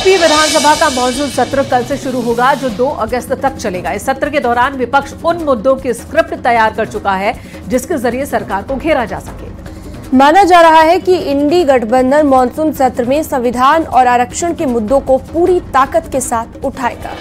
UP विधानसभा का monsoon सत्र कल से शुरू होगा, जो 2 अगस्त तक चलेगा। इस सत्र के दौरान विपक्ष उन मुद्दों की स्क्रिप्ट तैयार कर चुका है जिसके जरिए सरकार को घेरा जा सके। माना जा रहा है कि इंडी गठबंधन मॉनसून सत्र में संविधान और आरक्षण के मुद्दों को पूरी ताकत के साथ उठाएगा।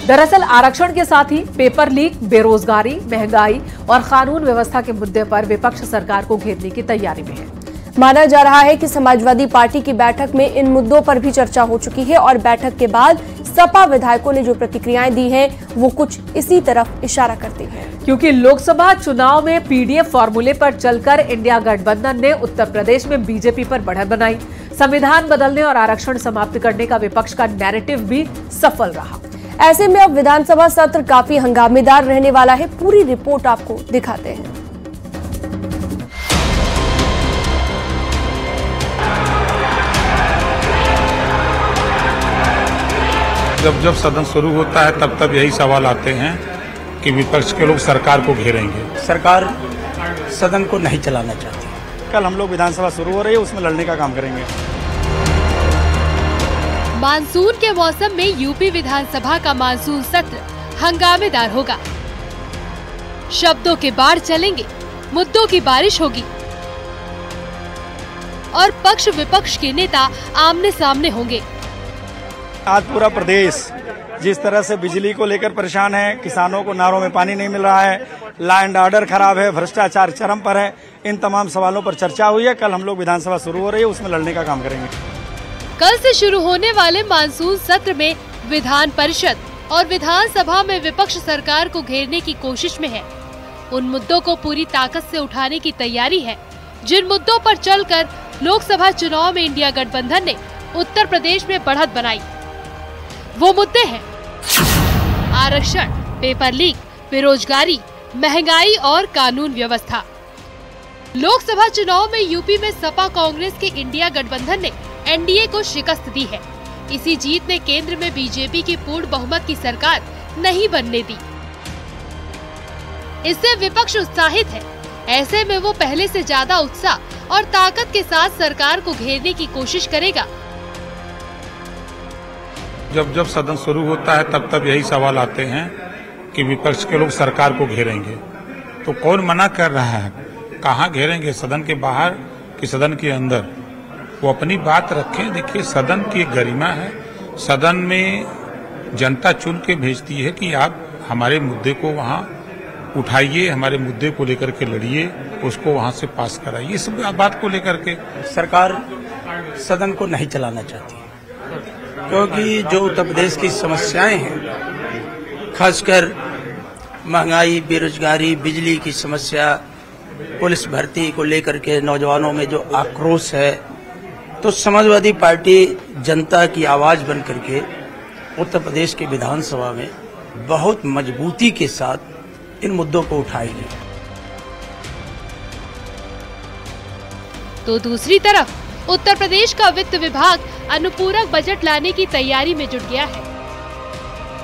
दरअसल आरक्षण के साथ ही पेपर लीक, बेरोजगारी, महंगाई और कानून व्यवस्था के मुद्दे पर विपक्ष सरकार को घेरने की तैयारी में है। माना जा रहा है कि समाजवादी पार्टी की बैठक में इन मुद्दों पर भी चर्चा हो चुकी है और बैठक के बाद सपा विधायकों ने जो प्रतिक्रियाएं दी हैं वो कुछ इसी तरफ इशारा करती हैं। क्योंकि लोकसभा चुनाव में पीडीएफ फॉर्मूले पर चलकर इंडिया गठबंधन ने उत्तर प्रदेश में बीजेपी पर बढ़त बनाई। संविधान बदलने और आरक्षण समाप्त करने का विपक्ष का नैरेटिव भी सफल रहा। ऐसे में अब विधानसभा सत्र काफी हंगामेदार रहने वाला है। पूरी रिपोर्ट आपको दिखाते हैं। जब सदन शुरू होता है तब यही सवाल आते हैं कि विपक्ष के लोग सरकार को घेरेंगे। सरकार सदन को नहीं चलाना चाहती। कल हम लोग विधानसभा शुरू हो रही है, उसमें लड़ने का काम करेंगे। मानसून के मौसम में यूपी विधानसभा का मानसून सत्र हंगामेदार होगा। शब्दों के बाढ़ चलेंगे, मुद्दों की बारिश होगी और पक्ष विपक्ष के नेता आमने सामने होंगे। आज पूरा प्रदेश जिस तरह से बिजली को लेकर परेशान है, किसानों को नारों में पानी नहीं मिल रहा है, लॉ एंड ऑर्डर खराब है, भ्रष्टाचार चरम पर है, इन तमाम सवालों पर चर्चा हुई है। कल हम लोग विधानसभा शुरू हो रही है, उसमें लड़ने का काम करेंगे। कल से शुरू होने वाले मानसून सत्र में विधान परिषद और विधानसभा में विपक्ष सरकार को घेरने की कोशिश में है। उन मुद्दों को पूरी ताकत से उठाने की तैयारी है जिन मुद्दों पर चलकर लोकसभा चुनाव में इंडिया गठबंधन ने उत्तर प्रदेश में बढ़त बनाई। वो मुद्दे हैं आरक्षण, पेपर लीक, बेरोजगारी, महंगाई और कानून व्यवस्था। लोकसभा चुनाव में यूपी में सपा कांग्रेस के इंडिया गठबंधन ने एनडीए को शिकस्त दी है। इसी जीत ने केंद्र में बीजेपी की पूर्ण बहुमत की सरकार नहीं बनने दी। इससे विपक्ष उत्साहित है। ऐसे में वो पहले से ज्यादा उत्साह और ताकत के साथ सरकार को घेरने की कोशिश करेगा। जब सदन शुरू होता है तब यही सवाल आते हैं कि विपक्ष के लोग सरकार को घेरेंगे। तो कौन मना कर रहा है? कहाँ घेरेंगे? सदन के बाहर कि सदन के अंदर? वो अपनी बात रखें। देखिए, सदन की एक गरिमा है। सदन में जनता चुन के भेजती है कि आप हमारे मुद्दे को वहाँ उठाइए, हमारे मुद्दे को लेकर के लड़िए, उसको वहाँ से पास कराइए। इस बात को लेकर के सरकार सदन को नहीं चलाना चाहती, क्योंकि जो उत्तर प्रदेश की समस्याएं हैं, खासकर महंगाई, बेरोजगारी, बिजली की समस्या, पुलिस भर्ती को लेकर के नौजवानों में जो आक्रोश है, तो समाजवादी पार्टी जनता की आवाज बन करके उत्तर प्रदेश के विधानसभा में बहुत मजबूती के साथ इन मुद्दों को उठाएगी। तो दूसरी तरफ उत्तर प्रदेश का वित्त विभाग अनुपूरक बजट लाने की तैयारी में जुट गया है।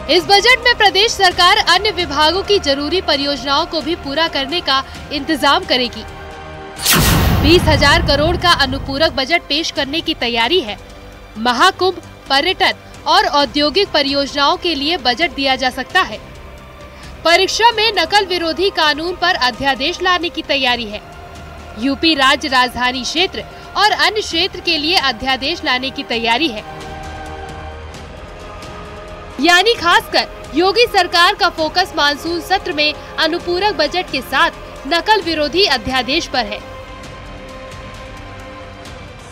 इस बजट में प्रदेश सरकार अन्य विभागों की जरूरी परियोजनाओं को भी पूरा करने का इंतजाम करेगी। 20,000 करोड़ का अनुपूरक बजट पेश करने की तैयारी है। महाकुंभ, पर्यटन और औद्योगिक परियोजनाओं के लिए बजट दिया जा सकता है। परीक्षा में नकल विरोधी कानून पर अध्यादेश लाने की तैयारी है। यूपी राज्य राजधानी क्षेत्र और अन्य क्षेत्र के लिए अध्यादेश लाने की तैयारी है। यानी खासकर योगी सरकार का फोकस मानसून सत्र में अनुपूरक बजट के साथ नकल विरोधी अध्यादेश पर है।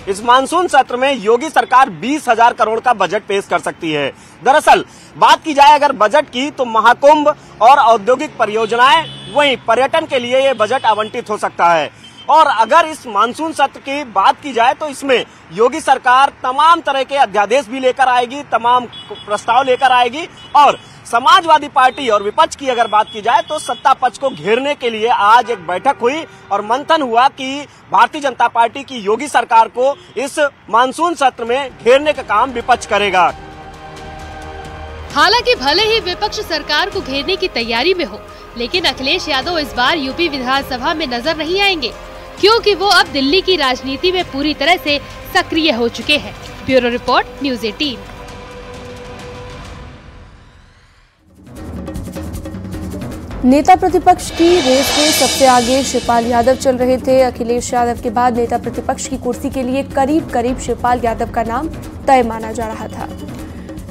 इस मानसून सत्र में योगी सरकार 20,000 करोड़ का बजट पेश कर सकती है। दरअसल बात की जाए अगर बजट की, तो महाकुंभ और औद्योगिक परियोजनाएं, वहीं पर्यटन के लिए ये बजट आवंटित हो सकता है। और अगर इस मानसून सत्र की बात की जाए तो इसमें योगी सरकार तमाम तरह के अध्यादेश भी लेकर आएगी, तमाम प्रस्ताव लेकर आएगी। और समाजवादी पार्टी और विपक्ष की अगर बात की जाए तो सत्ता पक्ष को घेरने के लिए आज एक बैठक हुई और मंथन हुआ कि भारतीय जनता पार्टी की योगी सरकार को इस मानसून सत्र में घेरने का काम विपक्ष करेगा। हालांकि भले ही विपक्ष सरकार को घेरने की तैयारी में हो, लेकिन अखिलेश यादव इस बार यूपी विधानसभा में नजर नहीं आएंगे, क्योंकि वो अब दिल्ली की राजनीति में पूरी तरह से सक्रिय हो चुके हैं। Bureau report, news 18। नेता प्रतिपक्ष की रेस में सबसे आगे शिवपाल यादव चल रहे थे। अखिलेश यादव के बाद नेता प्रतिपक्ष की कुर्सी के लिए करीब करीब शिवपाल यादव का नाम तय माना जा रहा था,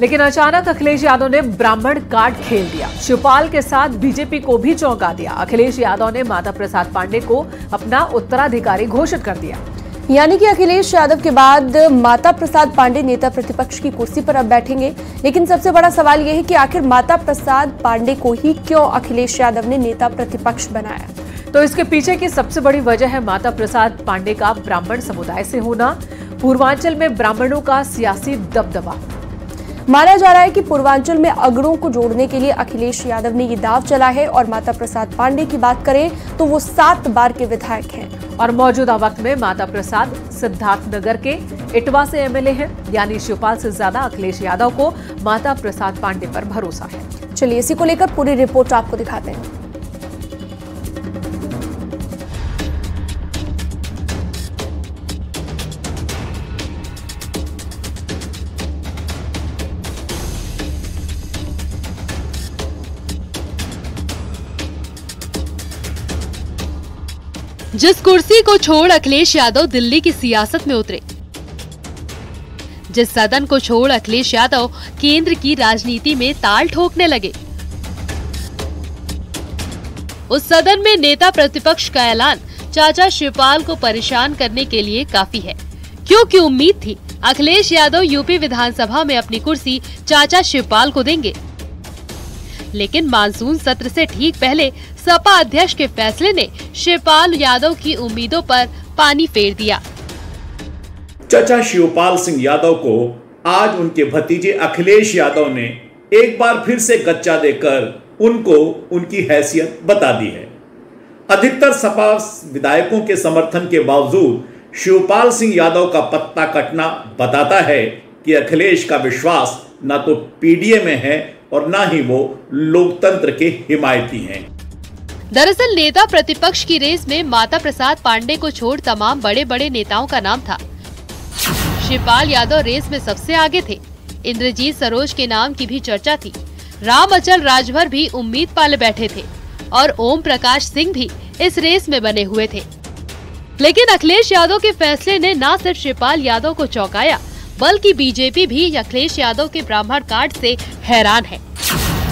लेकिन अचानक अखिलेश यादव ने ब्राह्मण कार्ड खेल दिया। शिवपाल के साथ बीजेपी को भी चौंका दिया। अखिलेश यादव ने माता प्रसाद पांडे को अपना उत्तराधिकारी घोषित कर दिया। यानी कि अखिलेश यादव के बाद माता प्रसाद पांडे नेता प्रतिपक्ष की कुर्सी पर अब बैठेंगे। लेकिन सबसे बड़ा सवाल यह है कि आखिर माता प्रसाद पांडे को ही क्यों अखिलेश यादव ने नेता प्रतिपक्ष बनाया। तो इसके पीछे की सबसे बड़ी वजह है माता प्रसाद पांडे का ब्राह्मण समुदाय से होना, पूर्वांचल में ब्राह्मणों का सियासी दबदबा। माना जा रहा है कि पूर्वांचल में अगड़ों को जोड़ने के लिए अखिलेश यादव ने ये दाव चला है। और माता प्रसाद पांडे की बात करें तो वो 7 बार के विधायक हैं और मौजूदा वक्त में माता प्रसाद सिद्धार्थनगर के इटवा से एमएलए हैं। यानी शिवपाल से ज्यादा अखिलेश यादव को माता प्रसाद पांडे पर भरोसा है। चलिए इसी को लेकर पूरी रिपोर्ट आपको दिखाते हैं। जिस कुर्सी को छोड़ अखिलेश यादव दिल्ली की सियासत में उतरे, जिस सदन को छोड़ अखिलेश यादव केंद्र की राजनीति में ताल ठोकने लगे, उस सदन में नेता प्रतिपक्ष का ऐलान चाचा शिवपाल को परेशान करने के लिए काफी है, क्योंकि उम्मीद थी अखिलेश यादव यूपी विधानसभा में अपनी कुर्सी चाचा शिवपाल को देंगे। लेकिन मानसून सत्र से ठीक पहले सपा अध्यक्ष के फैसले ने शिवपाल यादव की उम्मीदों पर पानी फेर दिया। चाचा शिवपाल सिंह यादव को आज उनके भतीजे अखिलेश यादव ने एक बार फिर से गच्चा देकर उनको उनकी हैसियत बता दी है। अधिकतर सपा विधायकों के समर्थन के बावजूद शिवपाल सिंह यादव का पत्ता कटना बताता है कि अखिलेश का विश्वास न तो पीडीए में है और न ही वो लोकतंत्र के हिमायती हैं। दरअसल नेता प्रतिपक्ष की रेस में माता प्रसाद पांडे को छोड़ तमाम बड़े बड़े नेताओं का नाम था। शिवपाल यादव रेस में सबसे आगे थे। इंद्रजीत सरोज के नाम की भी चर्चा थी। राम अचल राजभर भी उम्मीद पाले बैठे थे और ओम प्रकाश सिंह भी इस रेस में बने हुए थे। लेकिन अखिलेश यादव के फैसले ने न सिर्फ शिवपाल यादव को चौंकाया, बल्कि बीजेपी भी अखिलेश यादव के ब्राह्मण कार्ड से हैरान है,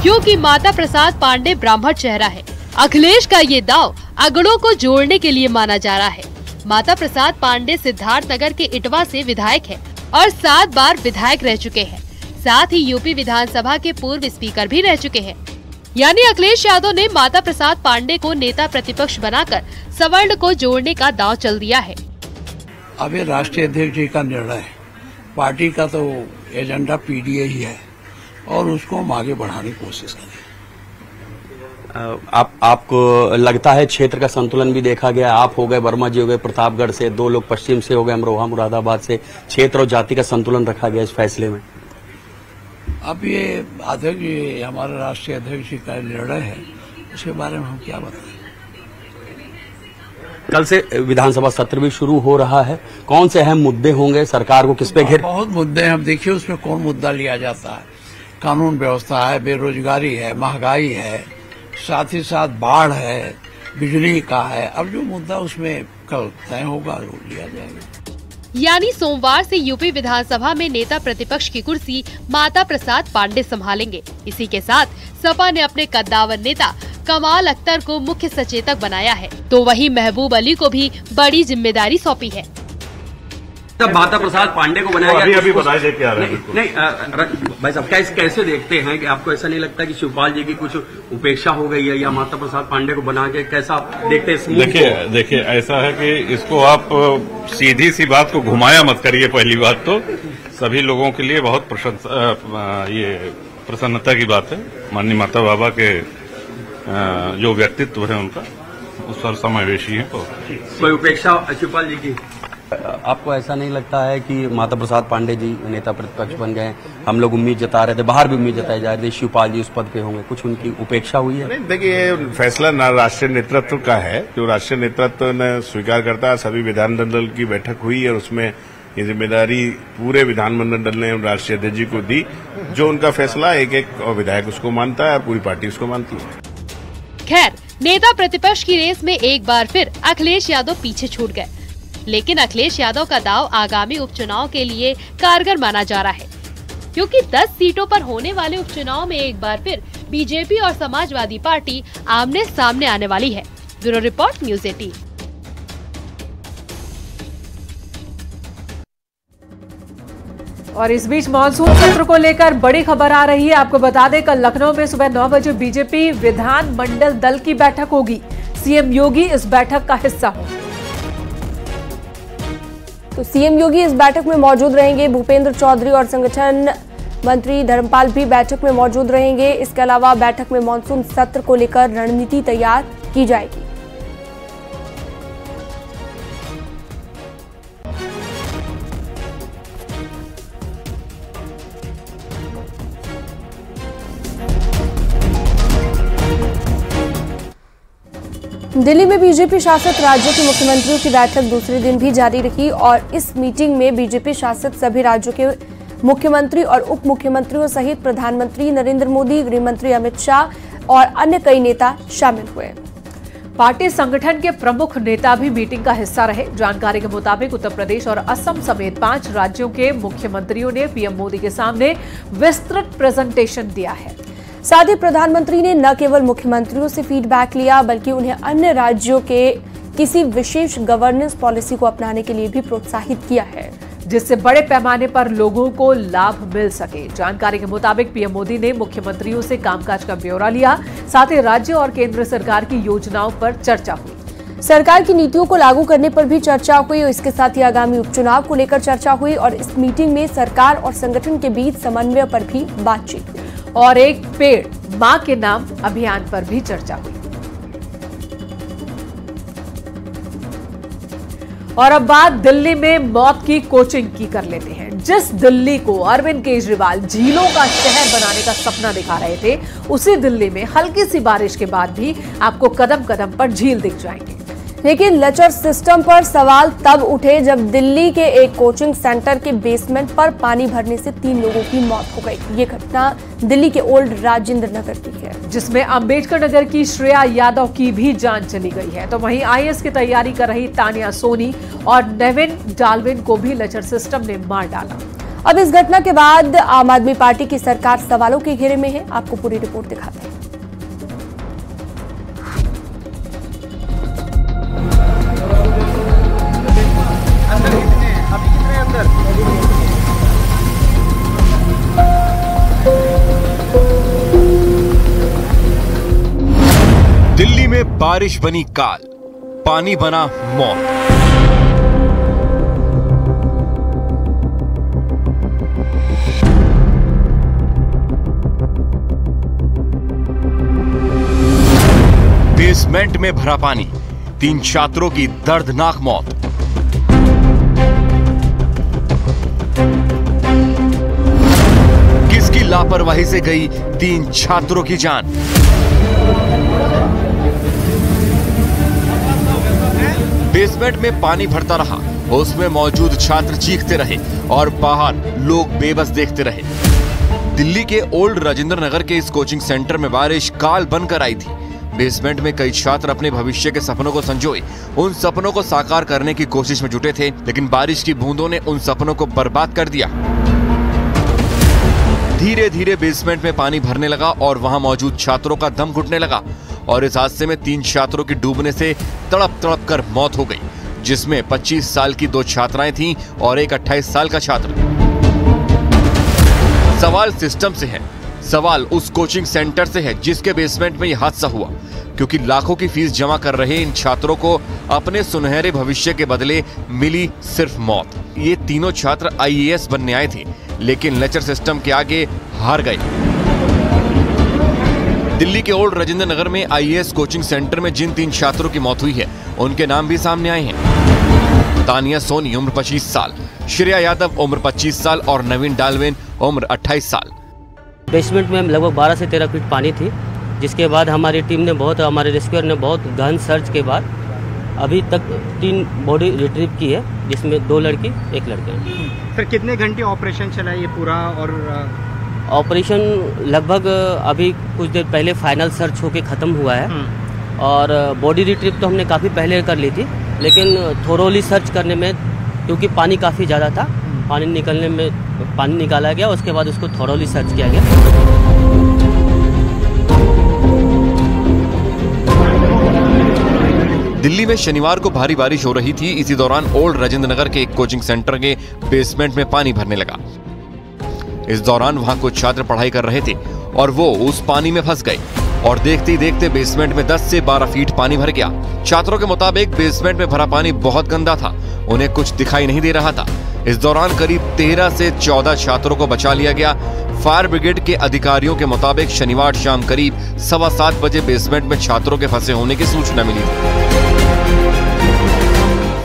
क्योंकि माता प्रसाद पांडे ब्राह्मण चेहरा है। अखिलेश का ये दाव अगड़ों को जोड़ने के लिए माना जा रहा है। माता प्रसाद पांडे सिद्धार्थनगर के इटवा से विधायक है और 7 बार विधायक रह चुके हैं। साथ ही यूपी विधानसभा के पूर्व स्पीकर भी रह चुके हैं। यानी अखिलेश यादव ने माता प्रसाद पांडे को नेता प्रतिपक्ष बनाकर सवर्ण को जोड़ने का दांव चल दिया है। अब ये राष्ट्रीय अध्यक्ष जी का निर्णय है। पार्टी का तो एजेंडा पीडीए ही है और उसको हम आगे बढ़ाने की कोशिश करें। आपको लगता है क्षेत्र का संतुलन भी देखा गया? आप हो गए, वर्मा जी हो गए प्रतापगढ़ से, 2 लोग पश्चिम से हो गए, अमरोहा मुरादाबाद से। क्षेत्र और जाति का संतुलन रखा गया इस फैसले में। अब ये अध्यक्ष जी, हमारे राष्ट्रीय अध्यक्ष जी का निर्णय है, उसके बारे में हम क्या बताएं। कल से विधानसभा सत्र भी शुरू हो रहा है। कौन से अहम मुद्दे होंगे? सरकार को किस पे घेर? बहुत मुद्दे हैं। हम देखिए उसमें कौन मुद्दा लिया जाता है। कानून व्यवस्था है, बेरोजगारी है, महंगाई है, साथ ही साथ बाढ़ है, बिजली का है। अब जो मुद्दा उसमें कल तय होगा वो लिया जाएगा। यानी सोमवार से यूपी विधानसभा में नेता प्रतिपक्ष की कुर्सी माता प्रसाद पांडे संभालेंगे। इसी के साथ सपा ने अपने कद्दावर नेता कमाल अख्तर को मुख्य सचेतक बनाया है, तो वहीं महबूब अली को भी बड़ी जिम्मेदारी सौंपी है। तब माता प्रसाद पांडे को बनाया गया। अभी बताए दे क्या रहे हैं। नहीं भाई साहब, कैसे देखते हैं कि आपको ऐसा नहीं लगता कि शिवपाल जी की कुछ उपेक्षा हो गई है, या माता प्रसाद पांडे को बना के कैसा देखते हैं? देखिए ऐसा है कि इसको आप सीधी सी बात को घुमाया मत करिए। पहली बात तो सभी लोगों के लिए बहुत प्रसन्नता की बात है। माननीय माता बाबा के जो व्यक्तित्व है उनका उस पर समावेशी है। कोई उपेक्षा शिवपाल जी की? आपको ऐसा नहीं लगता है कि माता प्रसाद पांडे जी नेता प्रतिपक्ष बन गए? हम लोग उम्मीद जता रहे थे, बाहर भी उम्मीद जताई जा रही थी शिवपाल जी उस पद पे होंगे, कुछ उनकी उपेक्षा हुई है? नहीं, देखिए फैसला राष्ट्रीय नेतृत्व का है, जो राष्ट्रीय नेतृत्व ने स्वीकार करता है। सभी विधानमंडल की बैठक हुई और उसमें ये जिम्मेदारी पूरे विधानमंडल ने राष्ट्रीय अध्यक्ष जी को दी। जो उनका फैसला एक विधायक उसको मानता है और पूरी पार्टी उसको मानती है। खैर, नेता प्रतिपक्ष की रेस में एक बार फिर अखिलेश यादव पीछे छूट गए, लेकिन अखिलेश यादव का दांव आगामी उपचुनाव के लिए कारगर माना जा रहा है, क्योंकि 10 सीटों पर होने वाले उपचुनाव में एक बार फिर बीजेपी और समाजवादी पार्टी आमने सामने आने वाली है। Bureau report, news 18। और इस बीच मानसून सत्र को लेकर बड़ी खबर आ रही है। आपको बता दें, कल लखनऊ में सुबह 9 बजे बीजेपी विधानमंडल दल की बैठक होगी। सीएम योगी इस बैठक का हिस्सा होंगे। तो सीएम योगी इस बैठक में मौजूद रहेंगे। भूपेंद्र चौधरी और संगठन मंत्री धर्मपाल भी बैठक में मौजूद रहेंगे। इसके अलावा बैठक में मानसून सत्र को लेकर रणनीति तैयार की जाएगी। दिल्ली में बीजेपी शासित राज्यों के मुख्यमंत्रियों की बैठक दूसरे दिन भी जारी रही और इस मीटिंग में बीजेपी शासित सभी राज्यों के मुख्यमंत्री और उप मुख्यमंत्रियों सहित प्रधानमंत्री नरेंद्र मोदी, गृह मंत्री अमित शाह और अन्य कई नेता शामिल हुए। पार्टी संगठन के प्रमुख नेता भी मीटिंग का हिस्सा रहे। जानकारी के मुताबिक उत्तर प्रदेश और असम समेत 5 राज्यों के मुख्यमंत्रियों ने पीएम मोदी के सामने विस्तृत प्रेजेंटेशन दिया है। साथ ही प्रधानमंत्री ने न केवल मुख्यमंत्रियों से फीडबैक लिया, बल्कि उन्हें अन्य राज्यों के किसी विशेष गवर्नेंस पॉलिसी को अपनाने के लिए भी प्रोत्साहित किया है, जिससे बड़े पैमाने पर लोगों को लाभ मिल सके। जानकारी के मुताबिक पीएम मोदी ने मुख्यमंत्रियों से कामकाज का ब्यौरा लिया। साथ ही राज्य और केंद्र सरकार की योजनाओं पर चर्चा हुई। सरकार की नीतियों को लागू करने पर भी चर्चा हुई और इसके साथ ही आगामी उपचुनाव को लेकर चर्चा हुई और इस मीटिंग में सरकार और संगठन के बीच समन्वय पर भी बातचीत हुई और एक पेड़ मां के नाम अभियान पर भी चर्चा हुई। और अब बात दिल्ली में मौत की कोचिंग की कर लेते हैं। जिस दिल्ली को अरविंद केजरीवाल झीलों का शहर बनाने का सपना दिखा रहे थे, उसी दिल्ली में हल्की सी बारिश के बाद भी आपको कदम कदम पर झील दिख जाएंगे। लेकिन लचर सिस्टम पर सवाल तब उठे जब दिल्ली के एक कोचिंग सेंटर के बेसमेंट पर पानी भरने से 3 लोगों की मौत हो गई। ये घटना दिल्ली के ओल्ड राजेंद्र नगर की है, जिसमें अंबेडकर नगर की श्रेया यादव की भी जान चली गई है। तो वहीं आईएएस की तैयारी कर रही तानिया सोनी और नेविन डाल्विन को भी लचर सिस्टम ने मार डाला। अब इस घटना के बाद आम आदमी पार्टी की सरकार सवालों के घेरे में है। आपको पूरी रिपोर्ट दिखाते हैं। दिल्ली में बारिश बनी काल, पानी बना मौत। बेसमेंट में भरा पानी, 3 छात्रों की दर्दनाक मौत। किसकी लापरवाही से गई 3 छात्रों की जान। बेसमेंट में पानी भरता रहा, उसमें मौजूद छात्र चीखते रहे और बाहर लोग बेबस देखते रहे। दिल्ली के ओल्ड राजेंद्र नगर के इस कोचिंग सेंटर में बारिश काल बनकर आई थी। बेसमेंट में कई छात्र अपने भविष्य के सपनों को संजोए उन सपनों को साकार करने की कोशिश में जुटे थे, लेकिन बारिश की बूंदों ने उन सपनों को बर्बाद कर दिया। धीरे धीरे बेसमेंट में पानी भरने लगा और वहां मौजूद छात्रों का दम घुटने लगा और इस हादसे में 3 छात्रों की डूबने से तड़प तड़प कर मौत हो गई, जिसमें 25 साल की 2 छात्राएं थीं और एक 28 साल का छात्र। सवाल सिस्टम से है, सवाल उस कोचिंग सेंटर से है जिसके बेसमेंट में यह हादसा हुआ, क्योंकि लाखों की फीस जमा कर रहे इन छात्रों को अपने सुनहरे भविष्य के बदले मिली सिर्फ मौत। ये तीनों छात्र आईएएस बनने आए थे, लेकिन लेक्चर सिस्टम के आगे हार गए। दिल्ली के ओल्ड राजेंद्र नगर में आईएएस कोचिंग सेंटर में जिन 3 छात्रों की मौत हुई है, उनके नाम भी सामने आए हैं। तानिया सोनी उम्र 25 साल, श्रेया यादव उम्र 25 साल और नवीन डाल्विन उम्र 28 साल। बेसमेंट में लगभग 12 से 13 फीट पानी थी, जिसके बाद हमारी टीम ने हमारे रेस्क्यूअर ने बहुत गहन सर्च के बाद अभी तक 3 बॉडी रिट्रीव की है, जिसमें 2 लड़की 1 लड़का। सर कितने घंटे ऑपरेशन चला ये पूरा और ऑपरेशन लगभग अभी कुछ देर पहले फाइनल सर्च होके ख़त्म हुआ है और बॉडी रिट्रीव तो हमने काफ़ी पहले कर ली थी, लेकिन थोरोली सर्च करने में क्योंकि पानी काफ़ी ज़्यादा था, पानी निकाला गया, उसके बाद उसको थोरोली सर्च किया गया। दिल्ली में शनिवार को भारी बारिश हो रही थी। इसी दौरान ओल्ड राजेंद्र नगर के एक कोचिंग सेंटर के बेसमेंट में पानी भरने लगा। इस दौरान वहां कुछ छात्र पढ़ाई कर रहे थे और वो उस पानी में फंस गए और देखते ही देखते बेसमेंट में 10 से 12 फीट पानी भर गया। छात्रों के मुताबिक बेसमेंट में भरा पानी बहुत गंदा था, उन्हें कुछ दिखाई नहीं दे रहा था। इस दौरान करीब 13 से 14 छात्रों को बचा लिया गया। फायर ब्रिगेड के अधिकारियों के मुताबिक शनिवार शाम करीब 7:15 बजे बेसमेंट में छात्रों के फंसे होने की सूचना मिली थी।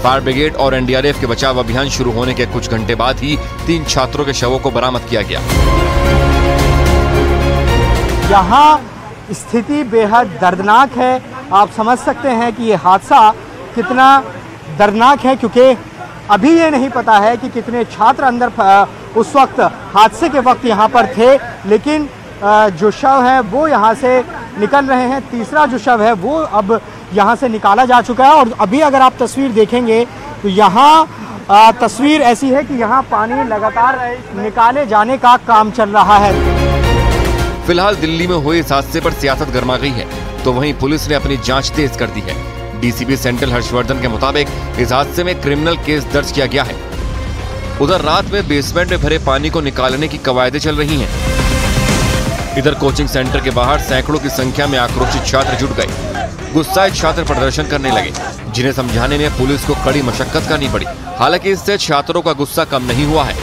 फायर ब्रिगेड और एनडीआरएफ के बचाव अभियान शुरू होने के कुछ घंटे बाद ही 3 छात्रों के शवों को बरामद किया गया। यहाँ स्थिति बेहद दर्दनाक है। आप समझ सकते हैं कि ये हादसा कितना दर्दनाक है, क्योंकि अभी ये नहीं पता है कि कितने छात्र अंदर उस वक्त हादसे के वक्त यहाँ पर थे, लेकिन जो शव है वो यहाँ से निकल रहे हैं। तीसरा जो शव है वो अब यहाँ से निकाला जा चुका है और अभी अगर आप तस्वीर देखेंगे तो यहाँ तस्वीर ऐसी है कि यहाँ पानी लगातार निकाले जाने का काम चल रहा है। फिलहाल दिल्ली में हुए इस हादसे पर सियासत गर्मा गई है, तो वहीं पुलिस ने अपनी जांच तेज कर दी है। डीसीपी सेंट्रल हर्षवर्धन के मुताबिक इस हादसे में क्रिमिनल केस दर्ज किया गया है। उधर रात में बेसमेंट में भरे पानी को निकालने की कवायदें चल रही हैं। इधर कोचिंग सेंटर के बाहर सैकड़ों की संख्या में आक्रोशित छात्र जुट गए। गुस्साए छात्र प्रदर्शन करने लगे, जिन्हें समझाने में पुलिस को कड़ी मशक्कत करनी पड़ी। हालांकि इससे छात्रों का गुस्सा कम नहीं हुआ है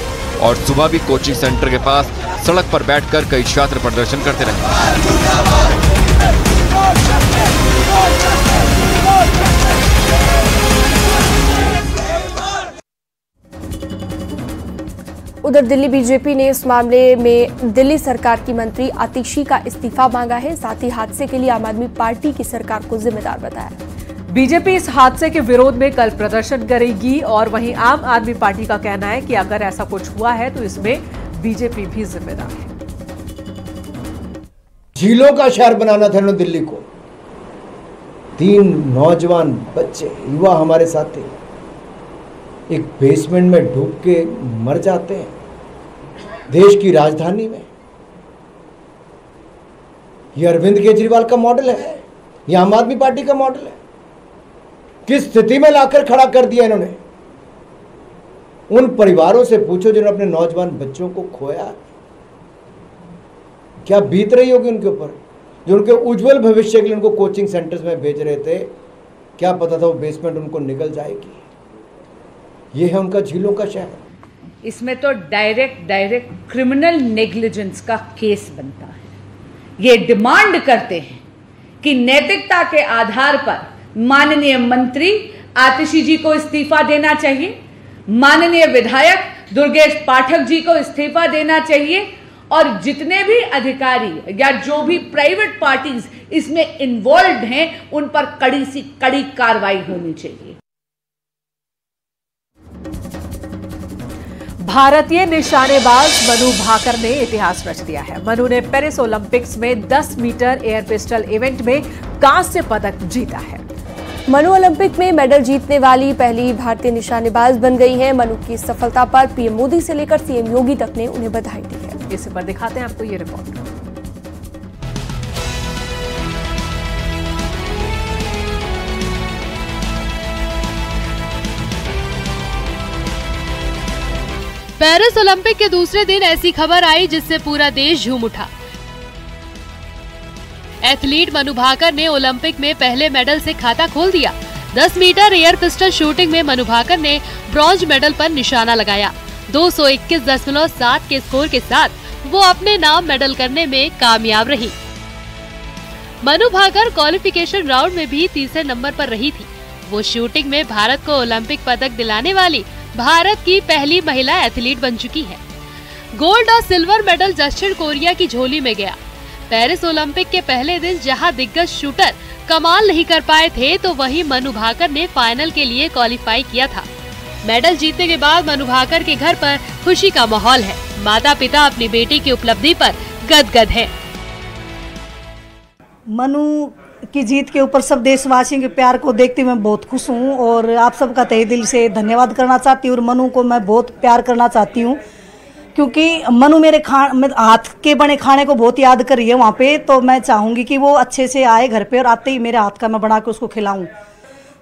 और सुबह भी कोचिंग सेंटर के पास सड़क पर बैठकर कई छात्र प्रदर्शन करते रहे। उधर दिल्ली बीजेपी ने इस मामले में दिल्ली सरकार की मंत्री आतिशी का इस्तीफा मांगा है। साथ ही हादसे के लिए आम आदमी पार्टी की सरकार को जिम्मेदार बताया। बीजेपी इस हादसे के विरोध में कल प्रदर्शन करेगी और वहीं आम आदमी पार्टी का कहना है कि अगर ऐसा कुछ हुआ है तो इसमें बीजेपी भी जिम्मेदार है। झीलों का शहर बनाना था दिल्ली को। 3 नौजवान बच्चे युवा हमारे साथ थे, एक बेसमेंट में डूब के मर जाते हैं देश की राजधानी में। यह अरविंद केजरीवाल का मॉडल है, यह आम आदमी पार्टी का मॉडल है। किस स्थिति में लाकर खड़ा कर दिया इन्होंने। उन परिवारों से पूछो जिन्होंने अपने नौजवान बच्चों को खोया, क्या बीत रही होगी उनके ऊपर, जो उनके उज्जवल भविष्य के लिए उनको कोचिंग सेंटर्स में भेज रहे थे। क्या पता था वो बेसमेंट उनको निकल जाएगी। ये है उनका झीलों का शहर। इसमें तो डायरेक्ट क्रिमिनल नेग्लिजेंस का केस बनता है। ये डिमांड करते हैं कि नैतिकता के आधार पर माननीय मंत्री आतिशी जी को इस्तीफा देना चाहिए, माननीय विधायक दुर्गेश पाठक जी को इस्तीफा देना चाहिए और जितने भी अधिकारी या जो भी प्राइवेट पार्टीज इसमें इन्वॉल्व हैं उन पर कड़ी सी कड़ी कार्रवाई होनी चाहिए। भारतीय निशानेबाज मनु भाकर ने इतिहास रच दिया है। मनु ने पेरिस ओलंपिक्स में 10 मीटर एयर पिस्टल इवेंट में कांस्य पदक जीता है। मनु ओलंपिक में मेडल जीतने वाली पहली भारतीय निशानेबाज बन गई हैं। मनु की सफलता पर पीएम मोदी से लेकर सीएम योगी तक ने उन्हें बधाई दी है। इस पर दिखाते हैं आपको ये रिपोर्ट। पेरिस ओलंपिक के दूसरे दिन ऐसी खबर आई जिससे पूरा देश झूम उठा। एथलीट मनु भाकर ने ओलंपिक में पहले मेडल से खाता खोल दिया। 10 मीटर एयर पिस्टल शूटिंग में मनु भाकर ने ब्रॉन्ज मेडल पर निशाना लगाया। 221.7 के स्कोर के साथ वो अपने नाम मेडल करने में कामयाब रही। मनु भाकर क्वालिफिकेशन राउंड में भी तीसरे नंबर पर रही थी। वो शूटिंग में भारत को ओलंपिक पदक दिलाने वाली भारत की पहली महिला एथलीट बन चुकी है। गोल्ड और सिल्वर मेडल दक्षिण कोरिया की झोली में गया। पेरिस ओलंपिक के पहले दिन जहां दिग्गज शूटर कमाल नहीं कर पाए थे, तो वहीं मनु भाकर ने फाइनल के लिए क्वालिफाई किया था। मेडल जीतने के बाद मनु भाकर के घर पर खुशी का माहौल है। माता पिता अपनी बेटी की उपलब्धि पर गदगद हैं। मनु की जीत के ऊपर सब देशवासियों के प्यार को देखते हुए मैं बहुत खुश हूँ और आप सबका तहे दिल से धन्यवाद करना चाहती हूँ। और मनु को मैं बहुत प्यार करना चाहती हूँ क्योंकि मनु मेरे हाथ के बने खाने को बहुत याद कर रही है वहाँ पे। तो मैं चाहूँगी कि वो अच्छे से आए घर पे और आते ही मेरे हाथ का मैं बना के उसको खिलाऊं।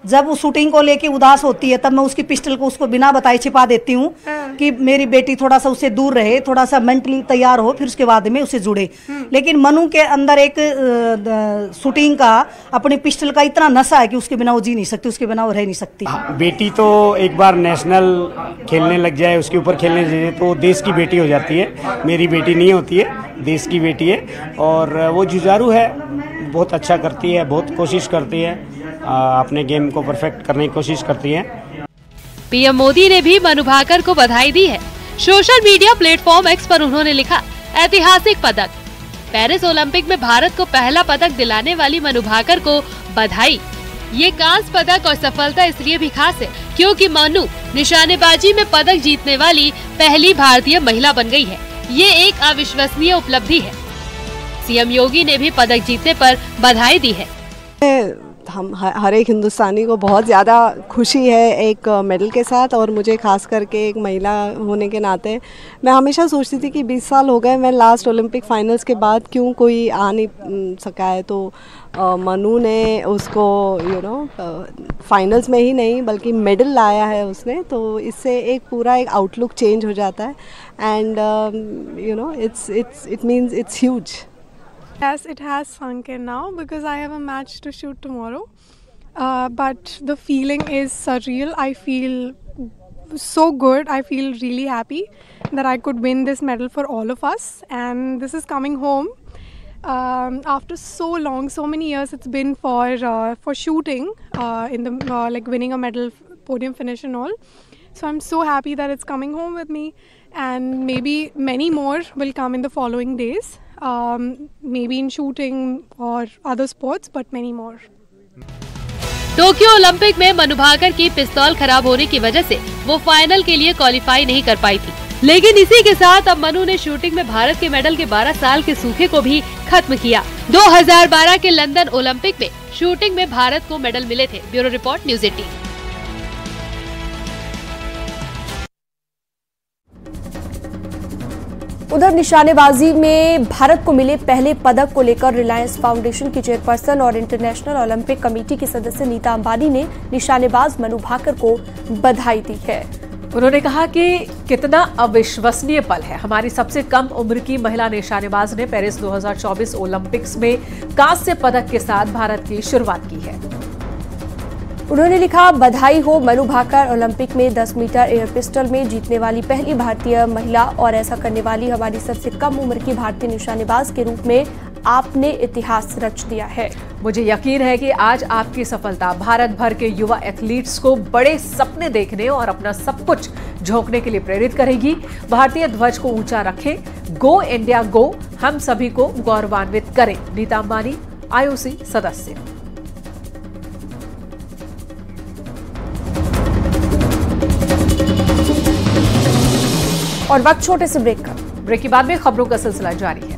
जब वो शूटिंग को लेके उदास होती है तब मैं उसकी पिस्टल को उसको बिना बताए छिपा देती हूँ कि मेरी बेटी थोड़ा सा उससे दूर रहे, थोड़ा सा मेंटली तैयार हो, फिर उसके बाद में उसे जुड़े। लेकिन मनु के अंदर एक शूटिंग का अपनी पिस्टल का इतना नशा है कि उसके बिना वो जी नहीं सकती, उसके बिना वो रह नहीं सकती। बेटी तो एक बार नेशनल खेलने लग जाए, उसके ऊपर खेलने लग जाए तो देश की बेटी हो जाती है। मेरी बेटी नहीं होती है, देश की बेटी है और वो जुझारू है, बहुत अच्छा करती है, बहुत कोशिश करती है, अपने गेम को परफेक्ट करने की कोशिश करती है। पीएम मोदी ने भी मनु भाकर को बधाई दी है। सोशल मीडिया प्लेटफॉर्म एक्स पर उन्होंने लिखा, ऐतिहासिक पदक। पेरिस ओलंपिक में भारत को पहला पदक दिलाने वाली मनु भाकर को बधाई। ये कांस्य पदक और सफलता इसलिए भी खास है क्योंकि मनु निशानेबाजी में पदक जीतने वाली पहली भारतीय महिला बन गई है। ये एक अविश्वसनीय उपलब्धि है। सीएम योगी ने भी पदक जीतने पर बधाई दी है। हम हर एक हिंदुस्तानी को बहुत ज़्यादा खुशी है एक मेडल के साथ, और मुझे खास करके एक महिला होने के नाते मैं हमेशा सोचती थी कि 20 साल हो गए मैं लास्ट ओलंपिक फाइनल्स के बाद क्यों कोई आ नहीं सका है। तो मनु ने उसको फाइनल्स में ही नहीं बल्कि मेडल लाया है उसने, तो इससे एक पूरा एक आउटलुक चेंज हो जाता है and it means it's huge. Yes, it has sunk in now because I have a match to shoot tomorrow. But the feeling is surreal. I feel so good. I feel really happy that I could win this medal for all of us. And this is coming home after so long, so many years. It's been for shooting in the like winning a medal, podium finish and all. So I'm so happy that it's coming home with me, and maybe many more will come in the following days. Maybe in shooting or other sports, but many more. Tokyo Olympic में मनु भाकर की पिस्तौल खराब होने की वजह से वो final के लिए क्वालिफाई नहीं कर पाई थी। लेकिन इसी के साथ अब मनु ने शूटिंग में भारत के मेडल के 12 साल के सूखे को भी खत्म किया। 2012 के लंदन ओलंपिक में शूटिंग में भारत को मेडल मिले थे। Bureau report, news 18। उधर निशानेबाजी में भारत को मिले पहले पदक को लेकर रिलायंस फाउंडेशन की चेयरपर्सन और इंटरनेशनल ओलंपिक कमेटी की सदस्य नीता अंबानी ने निशानेबाज मनु भाकर को बधाई दी है। उन्होंने कहा कि कितना अविश्वसनीय पल है। हमारी सबसे कम उम्र की महिला निशानेबाज ने पेरिस 2024 ओलंपिक्स में कांस्य पदक के साथ भारत की शुरुआत की है। उन्होंने लिखा, बधाई हो मनु भाकर, ओलंपिक में 10 मीटर एयर पिस्टल में जीतने वाली पहली भारतीय महिला और ऐसा करने वाली हमारी सबसे कम उम्र की भारतीय निशानेबाज के रूप में आपने इतिहास रच दिया है। मुझे यकीन है कि आज आपकी सफलता भारत भर के युवा एथलीट्स को बड़े सपने देखने और अपना सब कुछ झोंकने के लिए प्रेरित करेगी। भारतीय ध्वज को ऊंचा रखें, गो इंडिया गो, हम सभी को गौरवान्वित करें। नीता अंबानी, IOC सदस्य। और वक्त छोटे से ब्रेक का। ब्रेक के बाद में खबरों का सिलसिला जारी है।